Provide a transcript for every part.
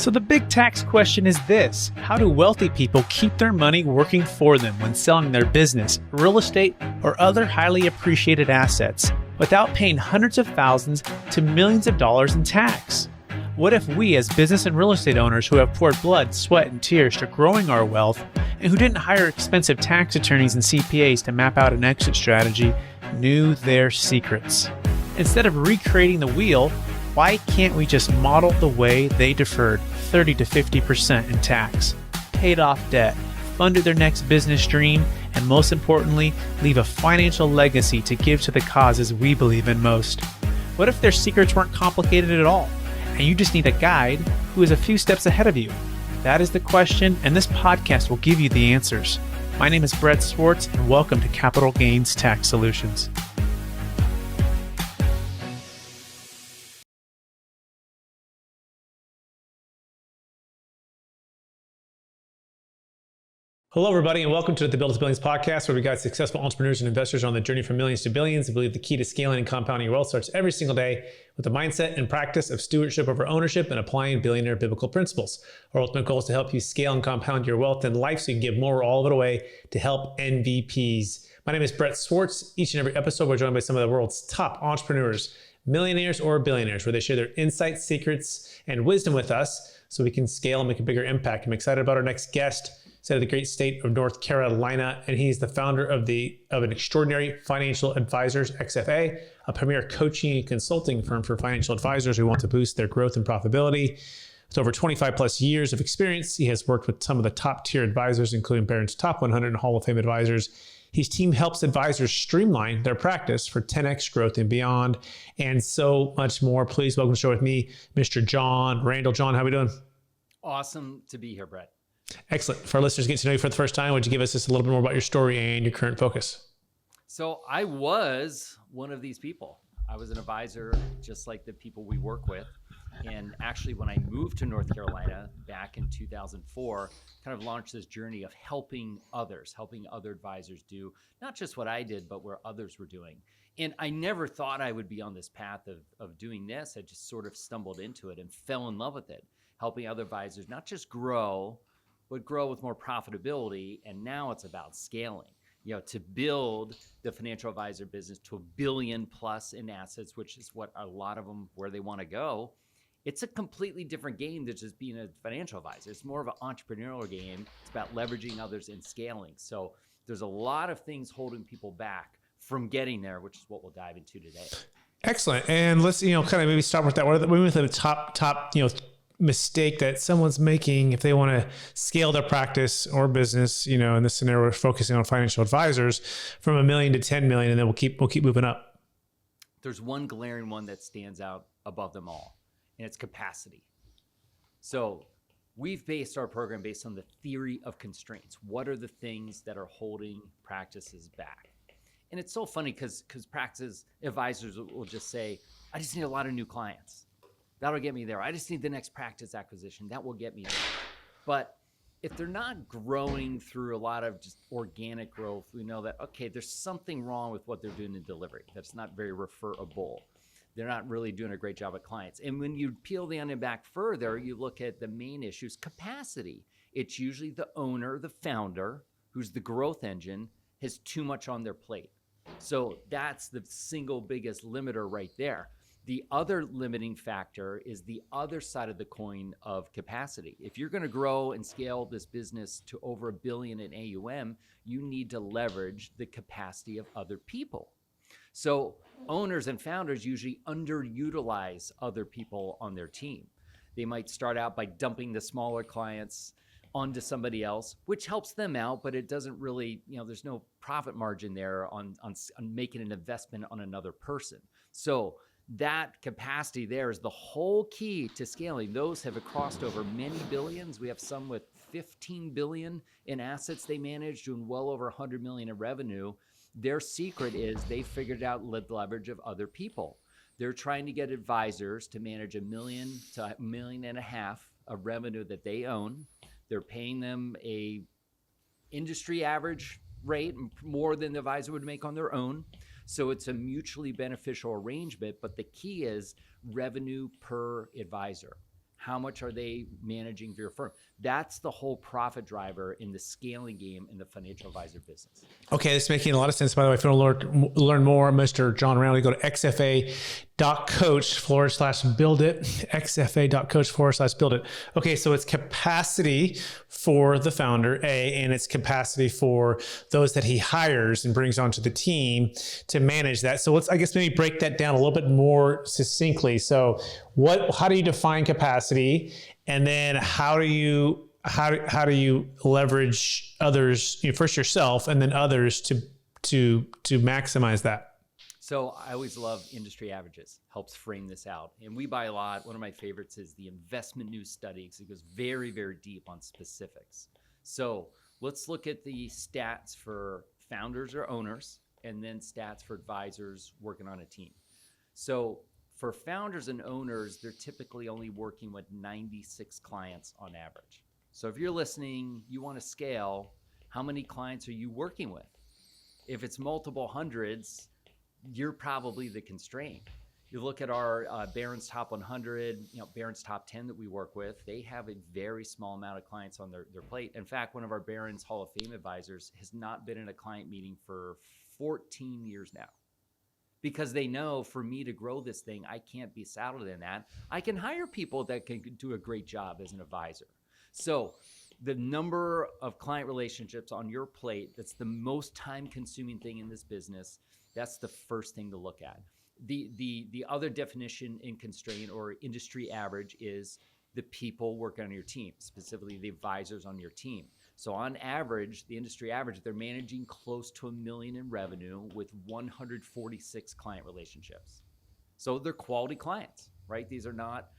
So the big tax question is this: how do wealthy people keep their money working for them when selling their business, real estate, or other highly appreciated assets without paying hundreds of thousands to millions of dollars in tax? What if we, as business and real estate owners who have poured blood, sweat, and tears to growing our wealth, and who didn't hire expensive tax attorneys and CPAs to map out an exit strategy, knew their secrets? Instead of recreating the wheel, why can't we just model the way they deferred 30 to 50% in tax, paid off debt, funded their next business dream, and most importantly, leave a financial legacy to give to the causes we believe in most? What if their secrets weren't complicated at all, and you just need a guide who is a few steps ahead of you? That is the question, and this podcast will give you the answers. My name is Brett Swarts, and welcome to Capital Gains Tax Solutions. Hello, everybody, and welcome to the Build to Billions podcast, where we guide successful entrepreneurs and investors on the journey from millions to billions. We believe the key to scaling and compounding your wealth starts every single day with the mindset and practice of stewardship over ownership and applying billionaire biblical principles. Our ultimate goal is to help you scale and compound your wealth in life so you can give more or all of it away to help MVPs. My name is Brett Swarts. Each and every episode, we're joined by some of the world's top entrepreneurs, millionaires or billionaires, where they share their insights, secrets, and wisdom with us so we can scale and make a bigger impact. I'm excited about our next guest. Out of the great state of North Carolina, and he's the founder of an Extraordinary Financial Advisors, XFA, a premier coaching and consulting firm for financial advisors who want to boost their growth and profitability. With over 25 plus years of experience, he has worked with some of the top tier advisors, including Barron's Top 100 and Hall of Fame advisors. His team helps advisors streamline their practice for 10x growth and beyond, and so much more. Please welcome to the show with me, Mr. John Randall. John, how are we doing? Awesome to be here, Brett. Excellent. For our listeners getting to know you for the first time, would you give us just a little bit more about your story and your current focus? So I was one of these people. I was an advisor just like the people we work with. And actually, when I moved to North Carolina back in 2004, kind of launched this journey of helping others, helping other advisors do not just what I did, but where others were doing. And I never thought I would be on this path of doing this. I just sort of stumbled into it and fell in love with it, helping other advisors not just grow, but grow with more profitability. And now it's about scaling, to build the financial advisor business to $1 billion plus in assets, which is what a lot of them, where they want to go. It's a completely different game than just being a financial advisor. It's more of an entrepreneurial game. It's about leveraging others and scaling. So there's a lot of things holding people back from getting there, which is what we'll dive into today. Excellent. And let's, kind of maybe start with that. What are the top, mistake that someone's making if they want to scale their practice or business, in this scenario, we're focusing on financial advisors from $1 million to 10 million, and then we'll keep moving up. There's one glaring one that stands out above them all, and it's capacity. So we've based our program based on the theory of constraints. What are the things that are holding practices back? And it's so funny because practice advisors will just say, I just need a lot of new clients. That'll get me there. I just need the next practice acquisition. That will get me there. But if they're not growing through a lot of just organic growth, we know that, okay, there's something wrong with what they're doing in delivery. That's not very referable. They're not really doing a great job at clients. And when you peel the onion back further, you look at the main issues, capacity. It's usually the owner, the founder, who's the growth engine, has too much on their plate. So that's the single biggest limiter right there. The other limiting factor is the other side of the coin of capacity. If you're going to grow and scale this business to over $1 billion in AUM, you need to leverage the capacity of other people. So owners and founders usually underutilize other people on their team. They might start out by dumping the smaller clients onto somebody else, which helps them out, but it doesn't really, there's no profit margin there on making an investment on another person. So that capacity there is the whole key to scaling. Those have crossed over many billions. We have some with 15 billion in assets they manage, doing well over 100 million in revenue. Their secret is they figured out the leverage of other people. They're trying to get advisors to manage $1 million to $1.5 million of revenue that they own. They're paying them a industry average rate, more than the advisor would make on their own. So it's a mutually beneficial arrangement, but the key is revenue per advisor. How much are they managing for your firm? That's the whole profit driver in the scaling game in the financial advisor business. Okay, this is making a lot of sense. By the way, if you want to learn more, Mr. John Randall, you go to xfa.coach/build it, xfa.coach/build it. Okay, so it's capacity for the founder, and it's capacity for those that he hires and brings onto the team to manage that. So let's, I guess, maybe break that down a little bit more succinctly. So how do you define capacity? And then how do you leverage others, first yourself and then others to maximize that? So I always love industry averages, helps frame this out. And we buy a lot. One of my favorites is the Investment News study because it goes very, very deep on specifics. So let's look at the stats for founders or owners and then stats for advisors working on a team. So for founders and owners, they're typically only working with 96 clients on average. So if you're listening, you want to scale, how many clients are you working with? If it's multiple hundreds, you're probably the constraint. You look at our Barron's Top 100, Barron's Top 10 that we work with, they have a very small amount of clients on their plate. In fact, one of our Barron's Hall of Fame advisors has not been in a client meeting for 14 years now. Because they know for me to grow this thing, I can't be saddled in that. I can hire people that can do a great job as an advisor. So the number of client relationships on your plate, that's the most time-consuming thing in this business. That's the first thing to look at. The other definition in constraint or industry average is the people working on your team, specifically the advisors on your team. So on average, the industry average, they're managing close to $1 million in revenue with 146 client relationships. So they're quality clients, right? These are not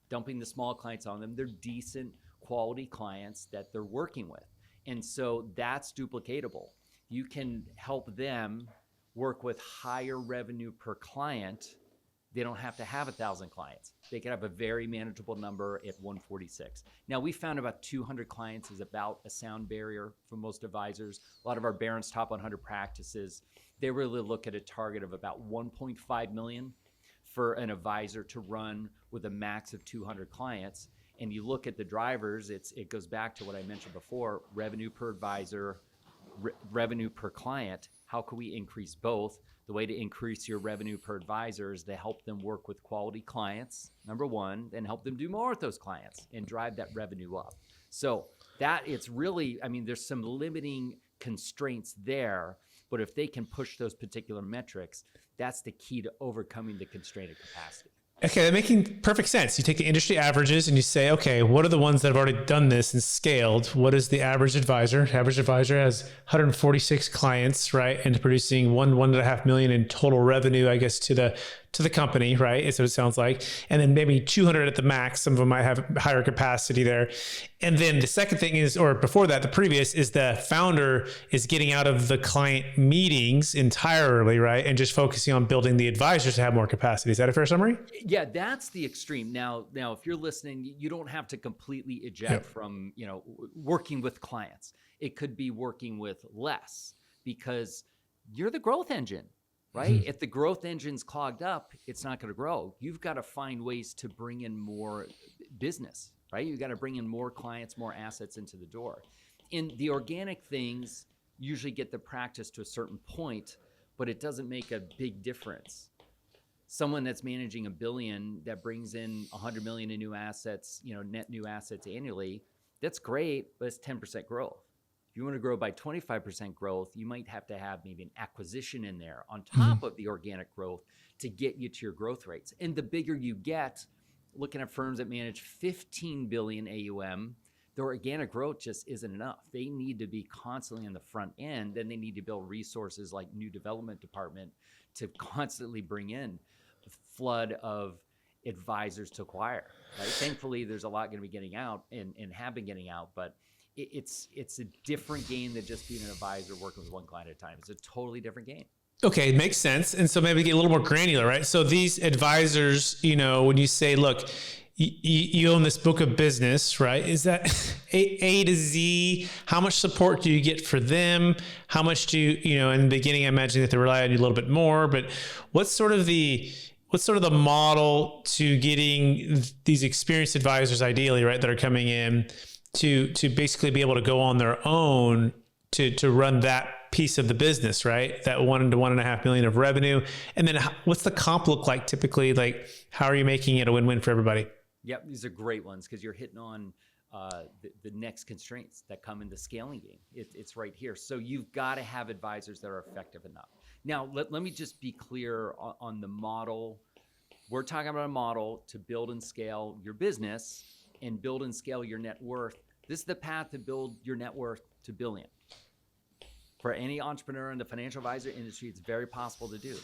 dumping the small clients on them. They're decent quality clients that they're working with. And so that's duplicatable. You can help them work with higher revenue per client. They don't have to have 1,000 clients. They can have a very manageable number at 146. Now, we found about 200 clients is about a sound barrier for most advisors. A lot of our Barron's Top 100 practices, they really look at a target of about 1.5 million for an advisor to run with a max of 200 clients. And you look at the drivers, it goes back to what I mentioned before, revenue per advisor, revenue per client. How can we increase both? The way to increase your revenue per advisor is to help them work with quality clients, number one, and help them do more with those clients and drive that revenue up. So that it's really, there's some limiting constraints there, but if they can push those particular metrics, that's the key to overcoming the constraint of capacity. Okay, that's making perfect sense. You take the industry averages and you say, okay, what are the ones that have already done this and scaled? What is the average advisor? Average advisor has 146 clients, right? And producing $1.5 million in total revenue, I guess, to the company, right? Is what it sounds like. And then maybe 200 at the max. Some of them might have higher capacity there. And then the second thing is, or before that, the previous is the founder is getting out of the client meetings entirely, right? And just focusing on building the advisors to have more capacity. Is that a fair summary? Yeah, that's the extreme. Now, if you're listening, you don't have to completely eject from, working with clients. It could be working with less because you're the growth engine. Right? Mm-hmm. If the growth engine's clogged up, it's not going to grow. You've got to find ways to bring in more business, right? You've got to bring in more clients, more assets into the door. And the organic things usually get the practice to a certain point, but it doesn't make a big difference. Someone that's managing $1 billion that brings in $100 million in new assets, net new assets annually, that's great, but it's 10% growth. If you want to grow by 25% growth, you might have to have maybe an acquisition in there on top of the organic growth to get you to your growth rates. And the bigger you get, looking at firms that manage 15 billion AUM, their organic growth just isn't enough. They need to be constantly on the front end. Then they need to build resources like new development department to constantly bring in a flood of advisors to acquire. Right? Thankfully, there's a lot going to be getting out and have been getting out, but it's a different game than just being an advisor working with one client at a time. It's a totally different game. Okay, it makes sense. And so maybe get a little more granular, right? So these advisors, when you say, look, you own this book of business, right? Is that A to Z? How much support do you get for them? How much do you, in the beginning, I imagine that they rely on you a little bit more, but what's sort of the what's sort of the model to getting these experienced advisors, ideally, right, that are coming in to basically be able to go on their own to run that piece of the business, right? That 1 to 1.5 million of revenue. And then what's the comp look like typically? Like, how are you making it a win-win for everybody? Yep, these are great ones because you're hitting on the next constraints that come in the scaling game. It's right here. So you've got to have advisors that are effective enough. Now, let me just be clear on the model. We're talking about a model to build and scale your business and build and scale your net worth. This is the path to build your net worth to billion. For any entrepreneur in the financial advisor industry, it's very possible to do.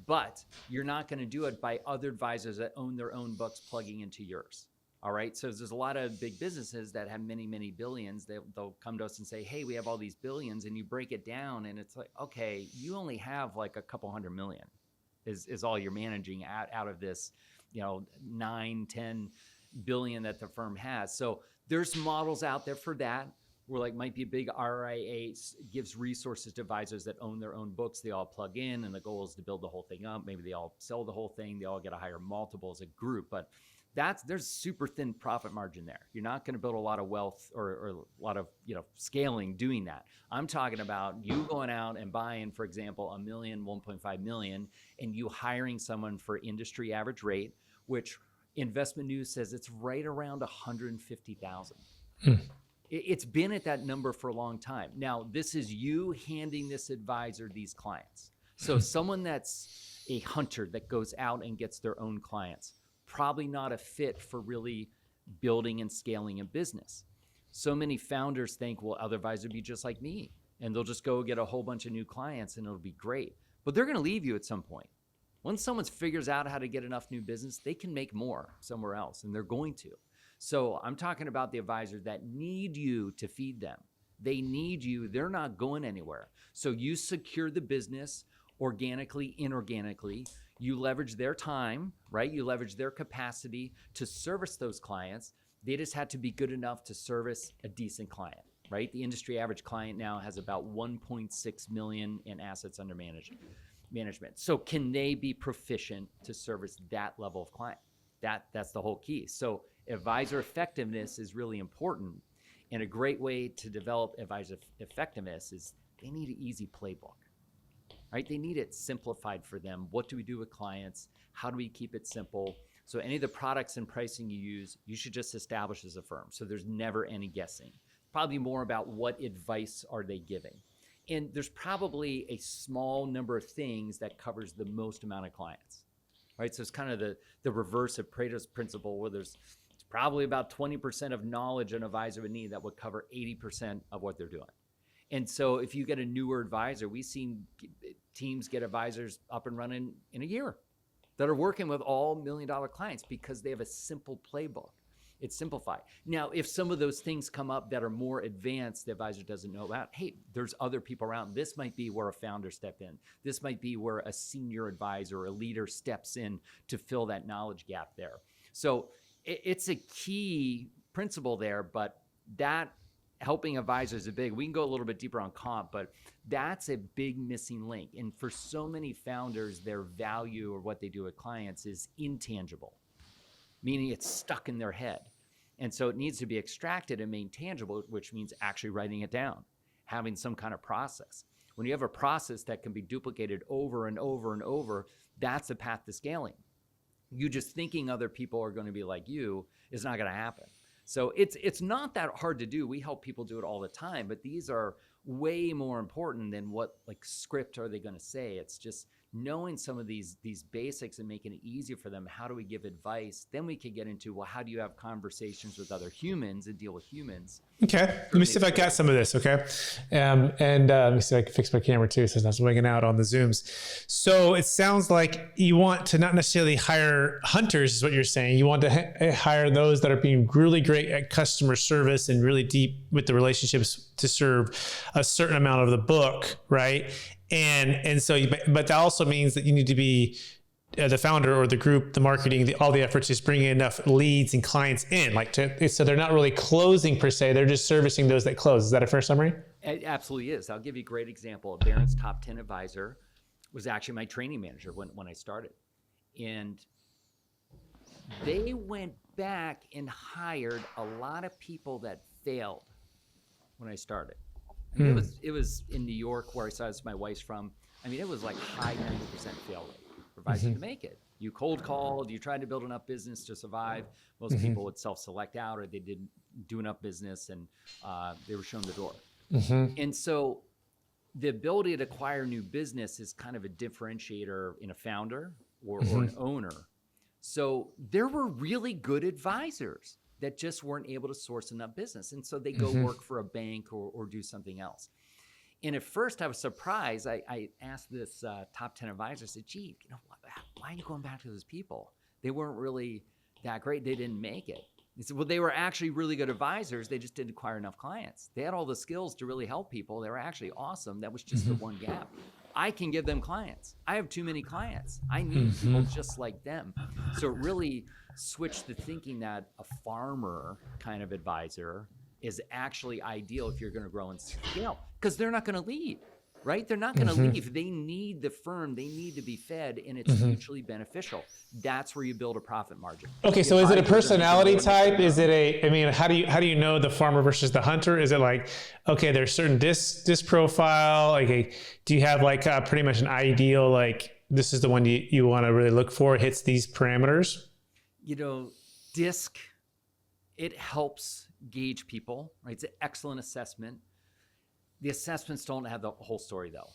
But you're not going to do it by other advisors that own their own books plugging into yours. All right. So there's a lot of big businesses that have many, many billions. They'll come to us and say, hey, we have all these billions, and you break it down and it's like, okay, you only have like a couple $100 million is all you're managing out of this, 9-10 billion that the firm has. So there's models out there for that. Where like might be a big RIA, gives resources to advisors that own their own books. They all plug in and the goal is to build the whole thing up. Maybe they all sell the whole thing. They all get a higher multiple as a group, but there's super thin profit margin there. You're not going to build a lot of wealth or a lot of, scaling doing that. I'm talking about you going out and buying, for example, $1 million, 1.5 million, and you hiring someone for industry average rate, which Investment News says it's right around 150,000. It's been at that number for a long time. Now, this is you handing this advisor these clients. So someone that's a hunter that goes out and gets their own clients, probably not a fit for really building and scaling a business. So many founders think, well, other advisors will be just like me, and they'll just go get a whole bunch of new clients and it'll be great. But they're going to leave you at some point. Once someone figures out how to get enough new business, they can make more somewhere else, and they're going to. So I'm talking about the advisors that need you to feed them. They need you. They're not going anywhere. So you secure the business organically, inorganically. You leverage their time, right? You leverage their capacity to service those clients. They just had to be good enough to service a decent client, right? The industry average client now has about 1.6 million in assets under management. So can they be proficient to service that level of client? That's the whole key. So advisor effectiveness is really important. And a great way to develop advisor effectiveness is they need an easy playbook, right? They need it simplified for them. What do we do with clients? How do we keep it simple? So any of the products and pricing you use, you should just establish as a firm. So there's never any guessing. Probably more about what advice are they giving. And there's probably a small number of things that covers the most amount of clients, right? So it's kind of the reverse of Pareto's principle where it's probably about 20% of knowledge an advisor would need that would cover 80% of what they're doing. And so if you get a newer advisor, we've seen teams get advisors up and running in a year that are working with all $1 million clients because they have a simple playbook. It's simplified. Now, if some of those things come up that are more advanced, the advisor doesn't know about, hey, there's other people around. This might be where a founder stepped in. This might be where a senior advisor or a leader steps in to fill that knowledge gap there. So it's a key principle there, but that helping advisors is big. We can go a little bit deeper on comp, but that's a big missing link. And for so many founders, their value or what they do with clients is intangible, meaning it's stuck in their head. And so it needs to be extracted and made tangible, which means actually writing it down, having some kind of process. When you have a process that can be duplicated over and over and over, that's the path to scaling. You just thinking other people are going to be like you is not going to happen. So it's not that hard to do. We help people do it all the time, but these are way more important than what like script are they going to say. It's just knowing some of these basics and making it easier for them. How do we give advice? Then we can get into, well, how do you have conversations with other humans and deal with humans? Okay. Let me see if I got some of this. Okay. Let me see if I can fix my camera too, so it's not swinging out on the Zooms. So it sounds like you want to not necessarily hire hunters is what you're saying. You want to hire those that are being really great at customer service and really deep with the relationships to serve a certain amount of the book. Right. And so, but that also means that you need to be the founder or the group, the marketing, all the efforts is bringing enough leads and clients in, so they're not really closing per se. They're just servicing those that close. Is that a fair summary? It absolutely is. I'll give you a great example. Barron's top 10 advisor was actually my training manager when I started. And they went back and hired a lot of people that failed when I started. I mean, it was in New York where I saw this, my wife's from. I mean, it was like high 90% fail rate for advisors to make it. You cold called, you tried to build enough business to survive. Most people would self-select out, or they didn't do enough business, and they were shown the door. And so the ability to acquire new business is kind of a differentiator in a founder or an owner. So there were really good advisors that just weren't able to source enough business. And so they go work for a bank or do something else. And at first I was surprised. I asked this top 10 advisor, I said, gee, why are you going back to those people? They weren't really that great. They didn't make it. He said, well, they were actually really good advisors. They just didn't acquire enough clients. They had all the skills to really help people. They were actually awesome. That was just the one gap. I can give them clients. I have too many clients. I need people just like them. So it really switched the thinking that a farmer kind of advisor is actually ideal if you're going to grow and scale, because they're not going to leave, right? They're not going to leave. They need the firm. They need to be fed, and it's mutually beneficial. That's where you build a profit margin. Okay, so is it a personality type? Is it how do you know the farmer versus the hunter? Is it like, okay, there's certain disc profile? Like, do you have like pretty much an ideal, like this is the one you want to really look for, hits these parameters? You know, disc, it helps gauge people, right? It's an excellent assessment. The assessments don't have the whole story though.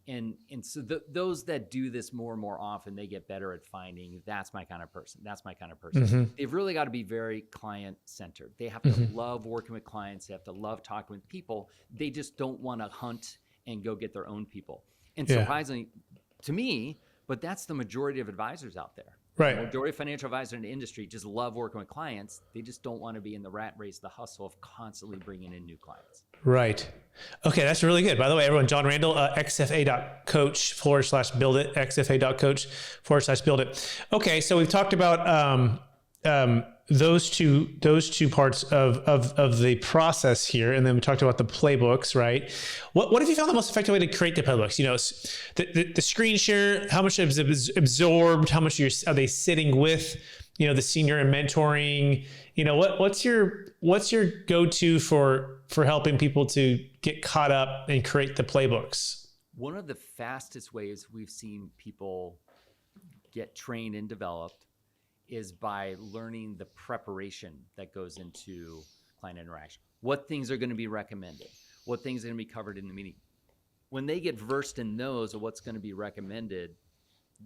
And so those that do this more and more often, they get better at finding, that's my kind of person. That's my kind of person. They've really got to be very client-centered. They have to love working with clients. They have to love talking with people. They just don't want to hunt and go get their own people. And surprisingly, to me, but that's the majority of advisors out there. Right. The majority of financial advisors in the industry just love working with clients. They just don't want to be in the rat race, the hustle of constantly bringing in new clients. Right. Okay, that's really good. By the way, everyone, John Randall, xfa.coach/build it, xfa.coach/build it. Okay, so we've talked about those two parts of the process here, and then we talked about the playbooks, right? What have you found the most effective way to create the playbooks? You know, the screen share, how much is absorbed? How much are they sitting with, you know, the senior and mentoring? You know, what's your go-to for helping people to get caught up and create the playbooks? One of the fastest ways we've seen people get trained and developed is by learning the preparation that goes into client interaction. What things are going to be recommended? What things are going to be covered in the meeting? When they get versed in those of what's going to be recommended,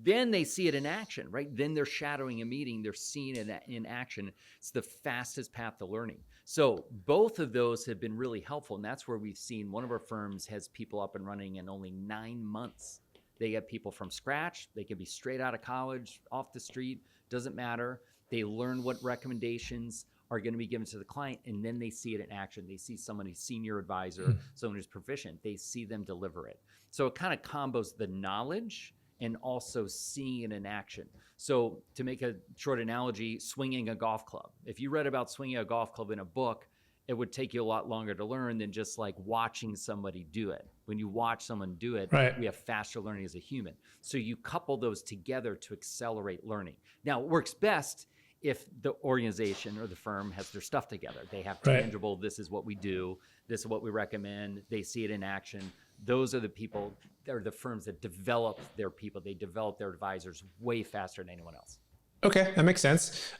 then they see it in action, right? Then they're shadowing a meeting, they're seeing it in action. It's the fastest path to learning. So both of those have been really helpful, and that's where we've seen one of our firms has people up and running in only 9 months. They get people from scratch. They could be straight out of college, off the street, doesn't matter. They learn what recommendations are going to be given to the client, and then they see it in action. They see someone who's senior advisor, someone who's proficient. They see them deliver it. So it kind of combos the knowledge and also seeing it in action. So to make a short analogy, swinging a golf club. If you read about swinging a golf club in a book, it would take you a lot longer to learn than just like watching somebody do it. When you watch someone do it, right, we have faster learning as a human. So you couple those together to accelerate learning. Now, it works best if the organization or the firm has their stuff together. They have tangible, this is what we do, this is what we recommend, they see it in action. Those are the people, they're the firms that develop their people. They develop their advisors way faster than anyone else. Okay, that makes sense.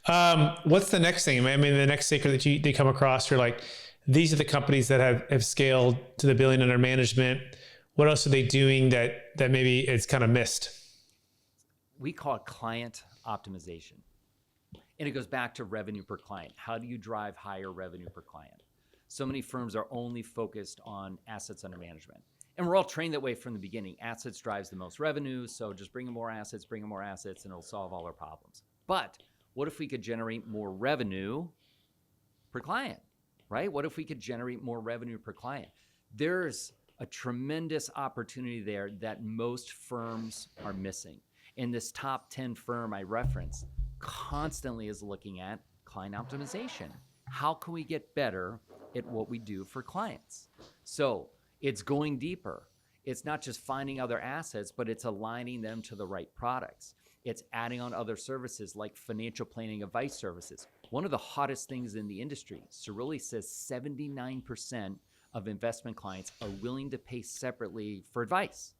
What's the next thing? I mean, the next secret that they come across, you're like, these are the companies that have scaled to the $1 billion under management. What else are they doing that maybe it's kind of missed? We call it client optimization. And it goes back to revenue per client. How do you drive higher revenue per client? So many firms are only focused on assets under management. And we're all trained that way from the beginning. Assets drives the most revenue, so just bring in more assets, and it'll solve all our problems. But what if we could generate more revenue per client, right? What if we could generate more revenue per client? There's a tremendous opportunity there that most firms are missing. And this top 10 firm I referenced constantly is looking at client optimization. How can we get better at what we do for clients? So it's going deeper. It's not just finding other assets, but it's aligning them to the right products. It's adding on other services like financial planning advice services. One of the hottest things in the industry, Cerulli says 79% of investment clients are willing to pay separately for advice.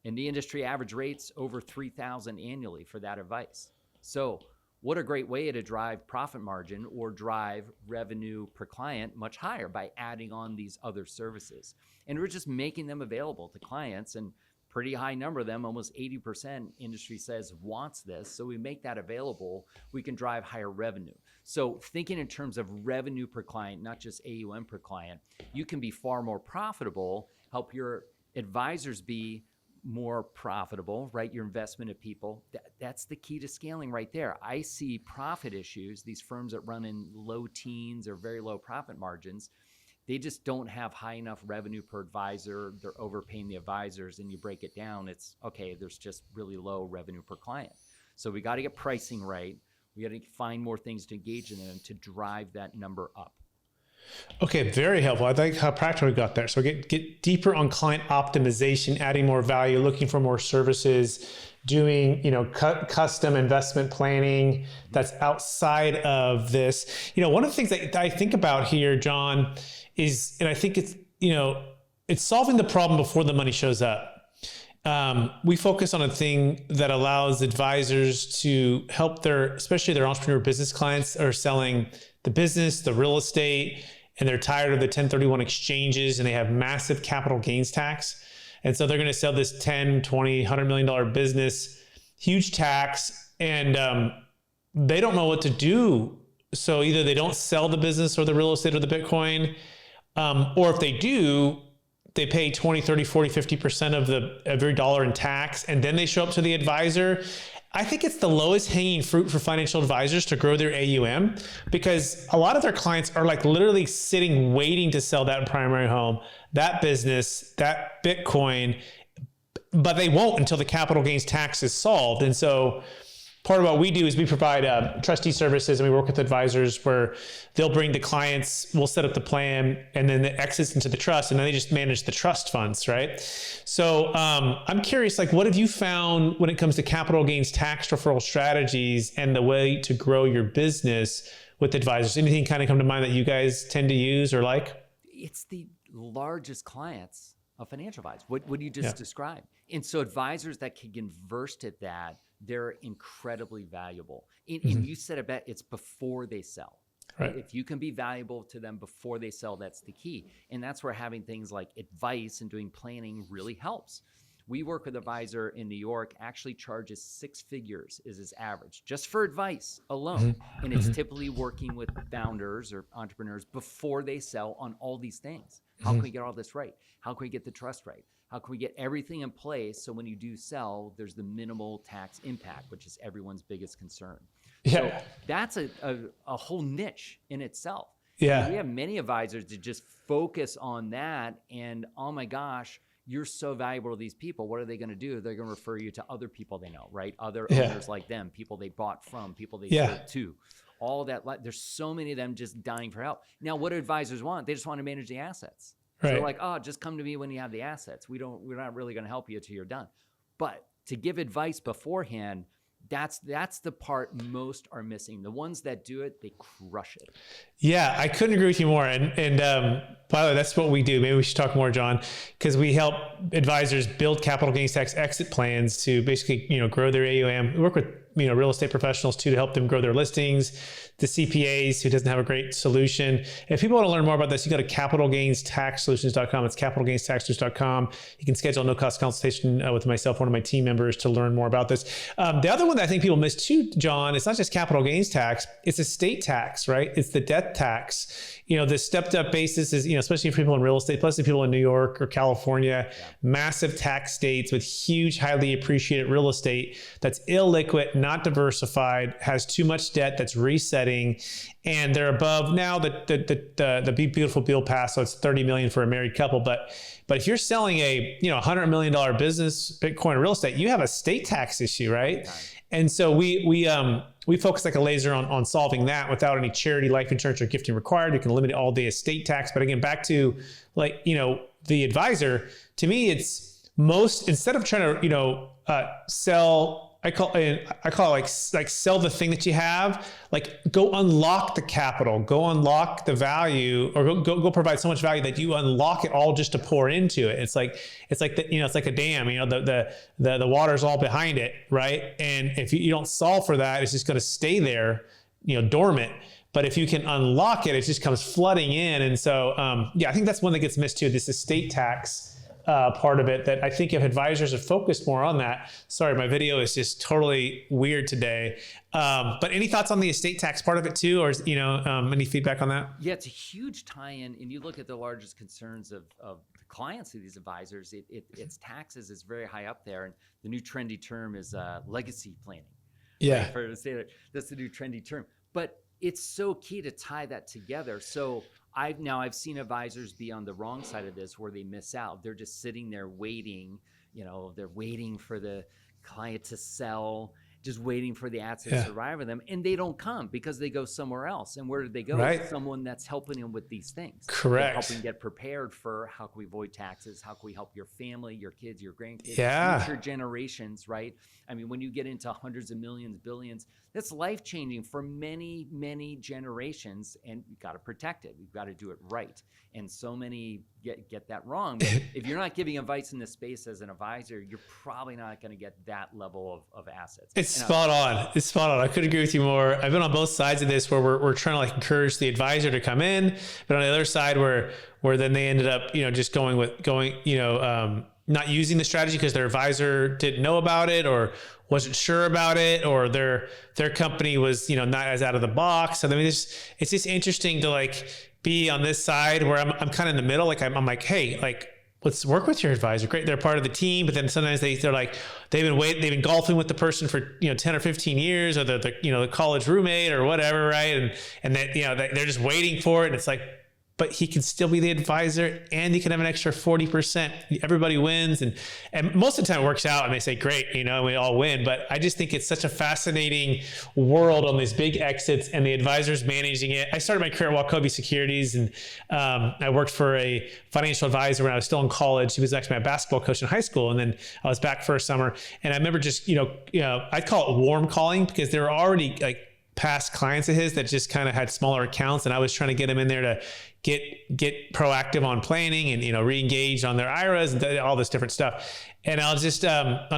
And the industry average rates over $3,000 annually for that advice. So what a great way to drive profit margin or drive revenue per client much higher by adding on these other services. And we're just making them available to clients, and pretty high number of them, almost 80% industry says wants this. So we make that available, we can drive higher revenue. So thinking in terms of revenue per client, not just AUM per client, you can be far more profitable, help your advisors be more profitable, right? Your investment of people. That's the key to scaling right there. I see profit issues, these firms that run in low teens or very low profit margins, they just don't have high enough revenue per advisor. They're overpaying the advisors, and you break it down, it's okay, there's just really low revenue per client. So we got to get pricing right. We got to find more things to engage in them to drive that number up. Okay, very helpful. I like how practical we got there. So get deeper on client optimization, adding more value, looking for more services, doing custom investment planning that's outside of this. One of the things that I think about here, John, is, and I think it's solving the problem before the money shows up. We focus on a thing that allows advisors to help especially their entrepreneur business clients are selling the business, the real estate, and they're tired of the 1031 exchanges, and they have massive capital gains tax. And so they're going to sell this 10, 20, $100 million business, huge tax, and they don't know what to do. So either they don't sell the business or the real estate or the Bitcoin, or if they do, they pay 20, 30, 40, 50% of every dollar in tax, and then they show up to the advisor. I think it's the lowest hanging fruit for financial advisors to grow their AUM, because a lot of their clients are like literally sitting waiting to sell that primary home, that business, that Bitcoin, but they won't until the capital gains tax is solved. And so part of what we do is we provide trustee services, and we work with advisors where they'll bring the clients, we'll set up the plan, and then it exits into the trust, and then they just manage the trust funds, right? So I'm curious, what have you found when it comes to capital gains tax referral strategies and the way to grow your business with advisors? Anything kind of come to mind that you guys tend to use or like? It's the largest clients of financial advisors, what you just described. And so advisors that can get versed at that, they're incredibly valuable. And you said it's before they sell. Right. If you can be valuable to them before they sell, that's the key. And that's where having things like advice and doing planning really helps. We work with an advisor in New York, actually charges 6 figures is his average, just for advice alone. And it's typically working with founders or entrepreneurs before they sell on all these things. How can we get all this right? How can we get the trust right? How can we get everything in place so when you do sell, there's the minimal tax impact, which is everyone's biggest concern. Yeah. So that's a whole niche in itself. Yeah. And we have many advisors that just focus on that, and oh my gosh, you're so valuable to these people. What are they going to do? They're going to refer you to other people they know, right? Other owners like them, people they bought from, people they sold to. All that, there's so many of them just dying for help. Now, what do advisors want? They just want to manage the assets. Right. So they're like, oh, just come to me when you have the assets. We're not really going to help you until you're done. But to give advice beforehand, that's the part most are missing. The ones that do it, they crush it. Yeah, I couldn't agree with you more. And by the way, that's what we do. Maybe we should talk more, John, because we help advisors build capital gains tax exit plans to basically, grow their AUM. We work with, real estate professionals too, to help them grow their listings, the CPAs who doesn't have a great solution. If people want to learn more about this, you go to capitalgainstaxsolutions.com. It's capitalgainstaxsolutions.com. You can schedule a no-cost consultation with myself, one of my team members, to learn more about this. The other one that I think people miss too, John, it's not just capital gains tax, it's estate tax, right? It's the death tax. The stepped up basis is, especially for people in real estate, plus the people in New York or California, massive tax states with huge, highly appreciated real estate that's illiquid, not diversified, has too much debt that's resetting, and they're above now the Big Beautiful Bill passed, so it's $30 million for a married couple. But if you're selling a $100 million business, Bitcoin real estate, you have a state tax issue, right? And so we focus like a laser on solving that without any charity, life insurance, or gifting required. You can eliminate all the estate tax. But again, back to the advisor, to me, it's instead of trying to, sell I call it like sell the thing that you have, like go unlock the capital, go unlock the value, or go provide so much value that you unlock it all just to pour into it. It's like it's like a dam, the water's all behind it, right? And if you don't solve for that, it's just going to stay there, dormant. But if you can unlock it, it just comes flooding in. And so, I think that's one that gets missed too, this estate tax part of it, that I think if advisors have focused more on that. Sorry, my video is just totally weird today. But any thoughts on the estate tax part of it too, or any feedback on that? Yeah, it's a huge tie-in, and you look at the largest concerns of the clients of these advisors. It's taxes is very high up there, and the new trendy term is legacy planning. Yeah, right? For to say that, that's the new trendy term, but it's so key to tie that together. So I've seen advisors be on the wrong side of this, where they miss out. They're just sitting there waiting. They're waiting for the client to sell, just waiting for the assets to arrive with them, and they don't come because they go somewhere else. And where did they go? Right. Someone that's helping them with these things. Correct. They're helping get prepared for how can we avoid taxes? How can we help your family, your kids, your grandkids, future generations, right? I mean, when you get into hundreds of millions, billions, that's life-changing for many, many generations, and you've got to protect it. We've got to do it right. And so many get that wrong. But if you're not giving advice in this space as an advisor, you're probably not going to get that level of assets. It's spot on. It's spot on. I couldn't agree with you more. I've been on both sides of this, where we're trying to encourage the advisor to come in, but on the other side where then they ended up, just not using the strategy because their advisor didn't know about it or wasn't sure about it, or their company was, not as out of the box. And I mean, it's just interesting to be on this side where I'm kind of in the middle. I'm like, hey, let's work with your advisor. Great. They're part of the team, but then sometimes they're like, they've been golfing with the person for, 10 or 15 years, or the college roommate or whatever. Right. And that, they're just waiting for it. And it's like, but he can still be the advisor, and he can have an extra 40%. Everybody wins. And most of the time it works out, and they say, great, we all win. But I just think it's such a fascinating world on these big exits, and the advisors managing it. I started my career at Wachovia Securities, and I worked for a financial advisor when I was still in college. He was actually my basketball coach in high school. And then I was back for a summer, and I remember just, I'd call it warm calling, because there were already past clients of his that just kind of had smaller accounts, and I was trying to get him in there to get proactive on planning and re-engage on their IRAs and all this different stuff. And I'll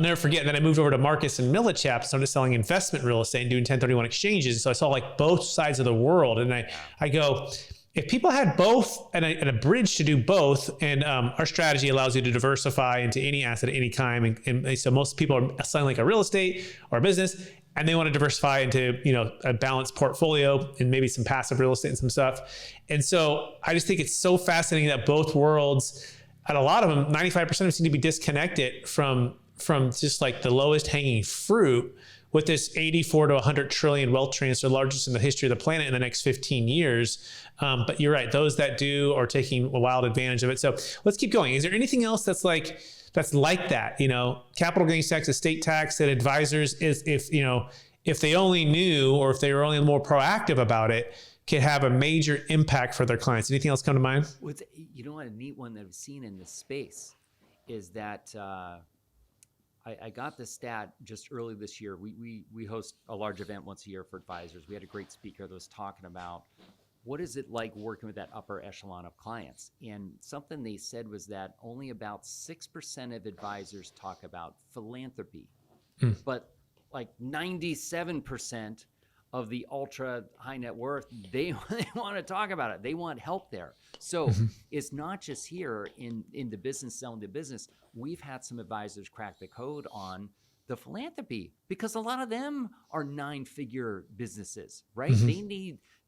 never forget. And then I moved over to Marcus and Millichap, started selling investment real estate and doing 1031 exchanges. So I saw both sides of the world, and I go, if people had both and a bridge to do both, and our strategy allows you to diversify into any asset at any time, and so most people are selling like a real estate or a business, and they want to diversify into, a balanced portfolio and maybe some passive real estate and some stuff. And so I just think it's so fascinating that both worlds, and a lot of them, 95% of them seem to be disconnected from just the lowest hanging fruit with this 84 to 100 trillion wealth transfer, largest in the history of the planet in the next 15 years. But you're right, those that do are taking a wild advantage of it. So let's keep going. Is there anything else that's like that, capital gains tax, estate tax, that advisors if they only knew, or if they were only more proactive about it, could have a major impact for their clients? Anything else come to mind? What a neat one that I've seen in this space is that I got the stat just early this year. We host a large event once a year for advisors. We had a great speaker that was talking about what is it like working with that upper echelon of clients? And something they said was that only about 6% of advisors talk about philanthropy, but 97% of the ultra high net worth, they want to talk about it. They want help there. So it's not just here in the business, selling the business. We've had some advisors crack the code on the philanthropy, because a lot of them are 9-figure businesses, right?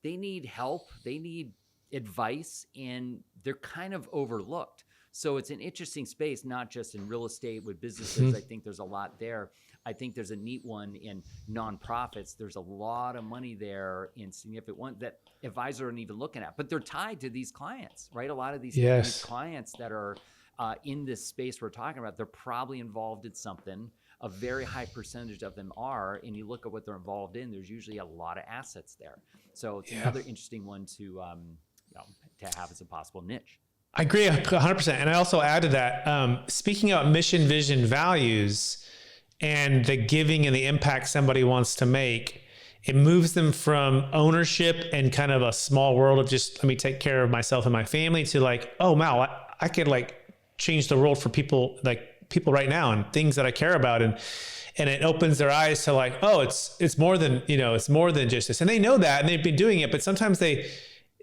They need help, they need advice, and they're kind of overlooked. So it's an interesting space, not just in real estate with businesses. I think there's a lot there. I think there's a neat one in nonprofits. There's a lot of money there in significant ones that advisors aren't even looking at, but they're tied to these clients, right? A lot of these clients that are in this space we're talking about, they're probably involved in something. A very high percentage of them are, and you look at what they're involved in, there's usually a lot of assets there. So it's another interesting one to have as a possible niche. I agree 100%. And I also add to that, speaking about mission, vision, values, and the giving and the impact somebody wants to make, it moves them from ownership and kind of a small world of just, let me take care of myself and my family, to like, oh wow, I could like change the world for people, like people right now, and things that I care about. And it opens their eyes to like, oh, it's more than, it's more than just this. And they know that, and they've been doing it, but sometimes I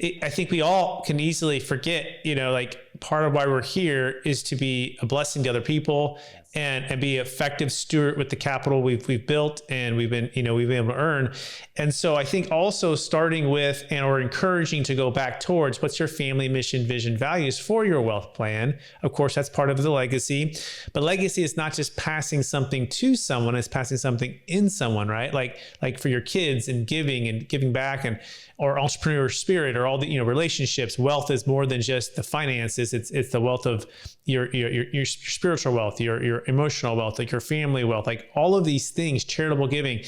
think we all can easily forget, like part of why we're here is to be a blessing to other people, and be an effective steward with the capital we've built and we've been able to earn. And so I think also starting with, or encouraging to go back towards, what's your family mission, vision, values for your wealth plan? Of course, that's part of the legacy, but legacy is not just passing something to someone, it's passing something in someone, right? Like for your kids, and giving back, or entrepreneur spirit, or all the, relationships. Wealth is more than just the finances. It's the wealth of your spiritual wealth, your emotional wealth, like your family wealth, like all of these things, charitable giving.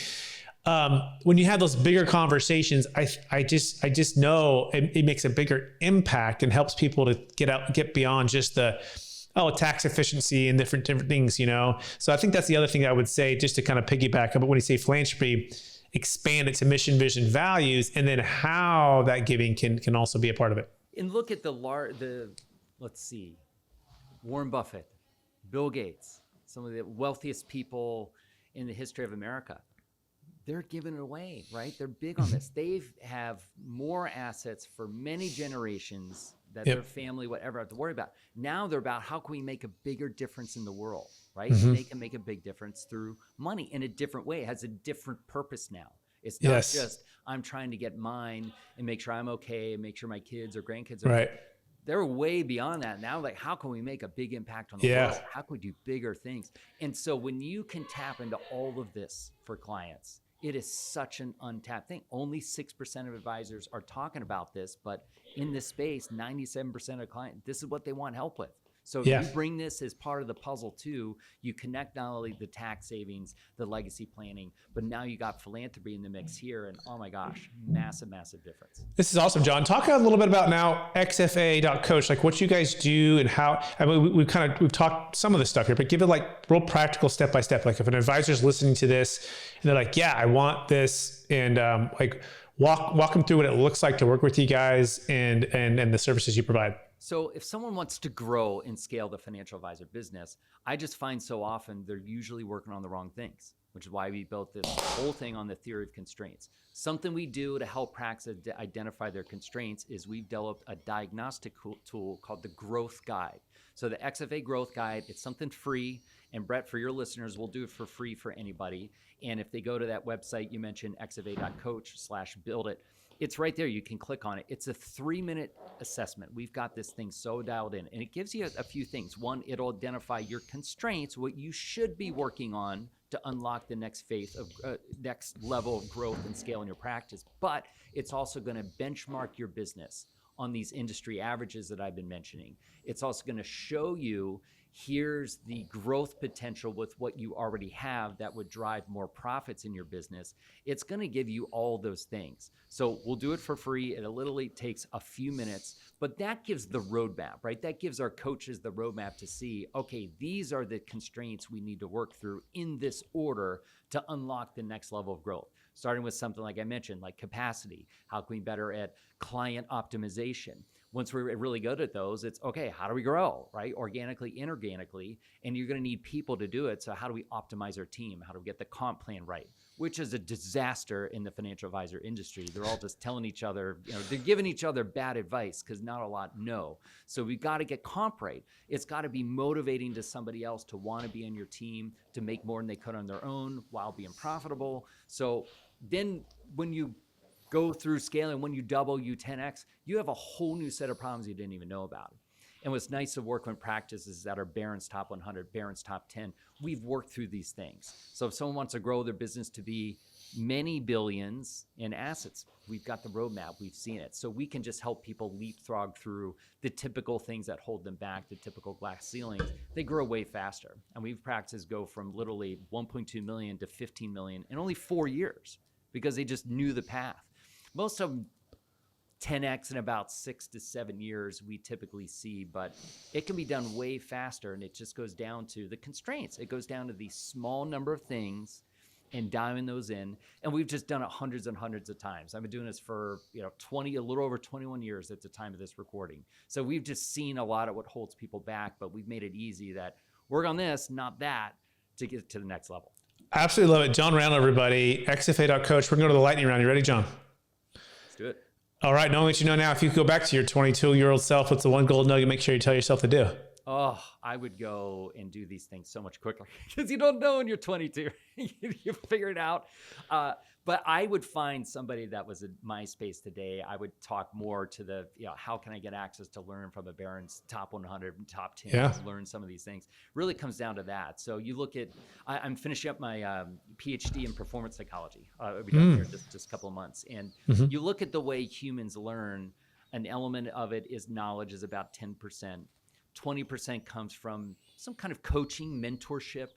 When you have those bigger conversations, I just know it makes a bigger impact and helps people to get beyond just the, tax efficiency and different things, So I think that's the other thing I would say, just to kind of piggyback up when you say philanthropy, expand it to mission, vision, values, and then how that giving can also be a part of it. And look at let's see, Warren Buffett, Bill Gates, some of the wealthiest people in the history of America. They're giving it away, right? They're big on this. They have more assets for many generations that their family, whatever, have to worry about. Now they're about, how can we make a bigger difference in the world, right? They can make a big difference through money in a different way. It has a different purpose now. It's not just, I'm trying to get mine and make sure I'm okay and make sure my kids or grandkids are okay. They're way beyond that now. Like, how can we make a big impact on the world? How can we do bigger things? And so when you can tap into all of this for clients, it is such an untapped thing. Only 6% of advisors are talking about this, but in this space, 97% of clients, this is what they want help with. So if you bring this as part of the puzzle too, you connect not only the tax savings, the legacy planning, but now you got philanthropy in the mix here. And oh my gosh, massive, massive difference. This is awesome, John. Talk a little bit about now XFA.coach, like what you guys do and how. I mean, we've talked some of this stuff here, but give it like real practical step by step. Like if an advisor is listening to this and they're like, yeah, I want this, and like walk them through what it looks like to work with you guys and the services you provide. So if someone wants to grow and scale the financial advisor business, I just find so often they're usually working on the wrong things, which is why we built this whole thing on the theory of constraints. Something we do to help practice identify their constraints is we've developed a diagnostic tool called the Growth Guide. So the XFA Growth Guide, it's something free. And Brett, for your listeners, we'll do it for free for anybody. And if they go to that website you mentioned, xfa.coach/build it, it's right there. You can click on it. It's a 3-minute assessment. We've got this thing so dialed in, and it gives you a few things. One, it'll identify your constraints, what you should be working on to unlock the next phase of next level of growth and scale in your practice. But it's also going to benchmark your business on these industry averages that I've been mentioning. It's also going to show you, here's the growth potential with what you already have that would drive more profits in your business. It's going to give you all those things. So we'll do it for free. It literally takes a few minutes, but that gives the roadmap, right? That gives our coaches the roadmap to see, okay, these are the constraints we need to work through in this order to unlock the next level of growth. Starting with something like I mentioned, like capacity. How can we be better at client optimization? Once we're really good at those, it's okay, how do we grow, right? Organically, inorganically, and you're going to need people to do it. So how do we optimize our team? How do we get the comp plan right? Which is a disaster in the financial advisor industry. They're all just telling each other, they're giving each other bad advice because not a lot know. So we've got to get comp right. It's got to be motivating to somebody else to want to be on your team, to make more than they could on their own while being profitable. So then when you go through scaling, when you double, you 10x, you have a whole new set of problems you didn't even know about. And what's nice to work with practices that are Barron's Top 100, Barron's Top 10, we've worked through these things. So if someone wants to grow their business to be many billions in assets, we've got the roadmap, we've seen it. So we can just help people leapfrog through the typical things that hold them back, the typical glass ceilings. They grow way faster. And we've practices go from literally 1.2 million to 15 million in only 4 years because they just knew the path. Most of them 10x in about 6 to 7 years we typically see, but it can be done way faster. And it just goes down to the constraints. It goes down to the small number of things and dialing those in. And we've just done it hundreds and hundreds of times. I've been doing this for, a little over 21 years at the time of this recording. So we've just seen a lot of what holds people back, but we've made it easy that work on this, not that, to get to the next level. Absolutely love it. John Randall, everybody, XFA.coach. We're going to go to the lightning round. You ready, John? Let's do it. All right. Knowing what you know now, if you could go back to your 22-year-old self, what's the one gold nugget make sure you tell yourself to do? Oh, I would go and do these things so much quicker because you don't know when you're 22. You figure it out. But I would find somebody that was in my space today. I would talk more to the, how can I get access to learn from a Barron's top 100 and top 10, learn some of these things. Really comes down to that. So you look at, I'm finishing up my PhD in performance psychology. I'll be done here just a couple of months. And you look at the way humans learn, an element of it is knowledge is about 10%. 20% comes from some kind of coaching, mentorship,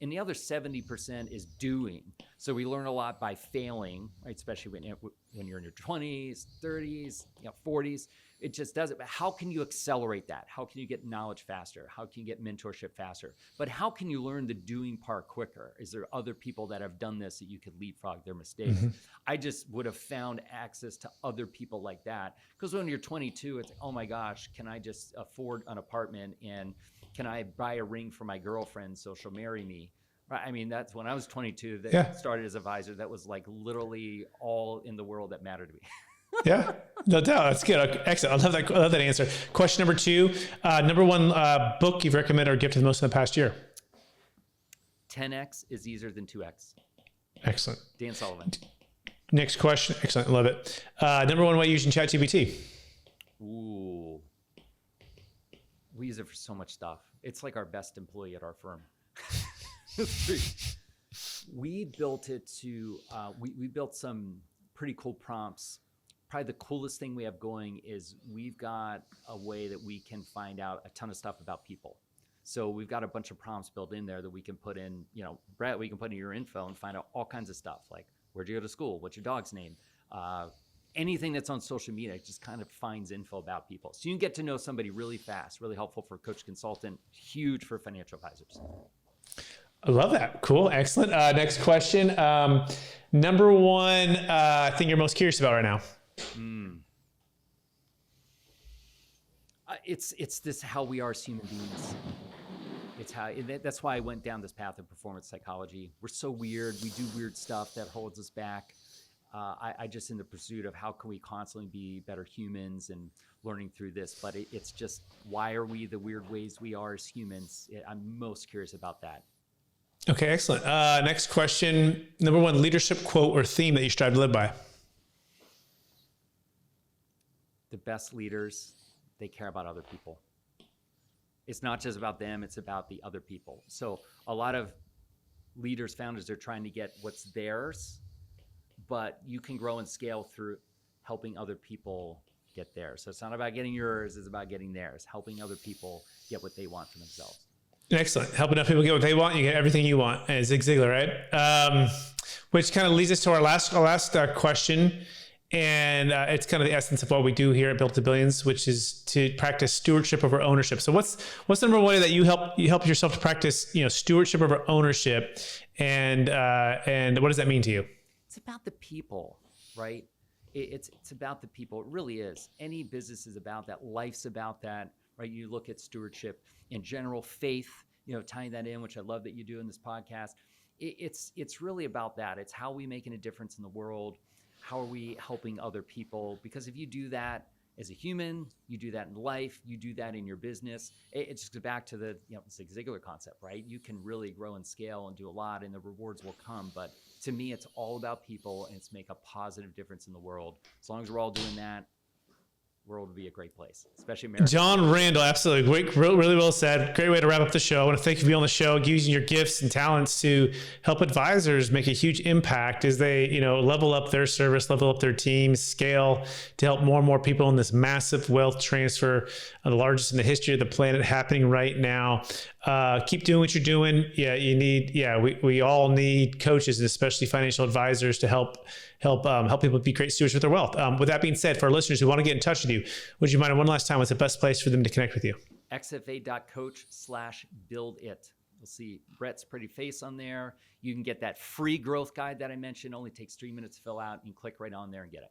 and the other 70% is doing. So we learn a lot by failing, right? Especially when you're in your 20s, 30s, 40s. It just does it. But how can you accelerate that? How can you get knowledge faster? How can you get mentorship faster? But how can you learn the doing part quicker? Is there other people that have done this that you could leapfrog their mistakes? I just would have found access to other people like that. Because when you're 22, it's, oh my gosh, can I just afford an apartment, and can I buy a ring for my girlfriend so she'll marry me? Right. I mean, that's when I was 22 that started as an advisor. That was like literally all in the world that mattered to me. Yeah, no doubt. That's good. Okay, excellent. I love that answer. Question number 2, number 1 book you've recommended or gifted the most in the past year? 10x is easier than 2x. Excellent. Dan Sullivan. Next question. Excellent. Love it. Number 1 way using ChatGPT? Ooh. We use it for so much stuff. It's like our best employee at our firm. We built it to, we built some pretty cool prompts. Probably the coolest thing we have going is we've got a way that we can find out a ton of stuff about people. So we've got a bunch of prompts built in there that we can put in, Brett, we can put in your info and find out all kinds of stuff, like where'd you go to school? What's your dog's name? Anything that's on social media, it just kind of finds info about people. So you can get to know somebody really fast, really helpful for a coach consultant, huge for financial advisors. I love that. Cool. Excellent. Next question. Number 1 thing you're most curious about right now? It's this how we are as human beings. It's how, that's why I went down this path of performance psychology. We're so weird. We do weird stuff that holds us back. I just in the pursuit of how can we constantly be better humans and learning through this, but it's just, why are we the weird ways we are as humans? I'm most curious about that. Okay, excellent. Next question. Number 1 leadership quote or theme that you strive to live by? The best leaders, they care about other people. It's not just about them, it's about the other people. So a lot of leaders, founders, they're trying to get what's theirs, but you can grow and scale through helping other people get theirs. So it's not about getting yours, it's about getting theirs, helping other people get what they want for themselves. Excellent. Helping other people get what they want, you get everything you want. And Zig Ziglar, right? Which kind of leads us to our last question. And it's kind of the essence of what we do here at Built to Billions, which is to practice stewardship over ownership. So what's the number 1 way that you help yourself to practice, stewardship over ownership, and what does that mean to you? It's about the people, right? It's about the people. It really is. Any business is about that. Life's about that, right? You look at stewardship in general, faith, tying that in, which I love that you do in this podcast. It's really about that. It's how we making a difference in the world. How are we helping other people? Because if you do that as a human, you do that in life, you do that in your business, it just goes back to the Zig Ziglar concept, right? You can really grow and scale and do a lot, and the rewards will come. But to me, it's all about people, and it's make a positive difference in the world. As long as we're all doing that, the world would be a great place, especially America. John Randall, absolutely. Great, really well said. Great way to wrap up the show. I want to thank you for being on the show, using your gifts and talents to help advisors make a huge impact as they, level up their service, level up their teams, scale to help more and more people in this massive wealth transfer, the largest in the history of the planet happening right now. Keep doing what you're doing. Yeah, we all need coaches, and especially financial advisors, to help people be great stewards with their wealth. With that being said, for our listeners who want to get in touch with you, would you mind one last time, what's the best place for them to connect with you? xfa.coach/buildit. You'll see Brett's pretty face on there. You can get that free growth guide that I mentioned. Only takes 3 minutes to fill out. You can click right on there and get it.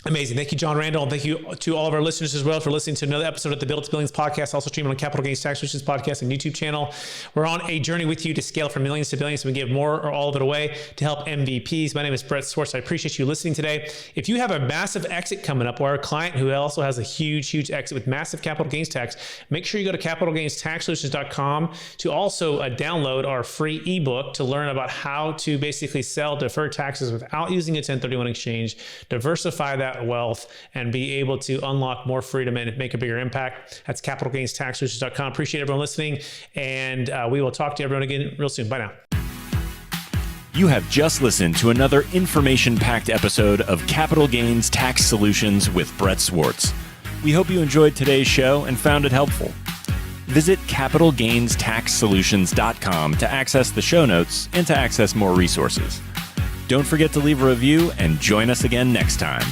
Amazing. Thank you, John Randall. And thank you to all of our listeners as well for listening to another episode of the Build to Billions podcast, also streaming on Capital Gains Tax Solutions podcast and YouTube channel. We're on a journey with you to scale from millions to billions. So we give more or all of it away to help MVPs. My name is Brett Swarts. I appreciate you listening today. If you have a massive exit coming up, or a client who also has a huge exit with massive capital gains tax, make sure you go to capitalgainstaxsolutions.com to also download our free ebook to learn about how to basically sell deferred taxes without using a 1031 exchange, diversify that wealth, and be able to unlock more freedom and make a bigger impact. That's capitalgainstaxsolutions.com. Appreciate everyone listening, and we will talk to everyone again real soon. Bye now. You have just listened to another information-packed episode of Capital Gains Tax Solutions with Brett Swarts. We hope you enjoyed today's show and found it helpful. Visit capitalgainstaxsolutions.com to access the show notes and to access more resources. Don't forget to leave a review and join us again next time.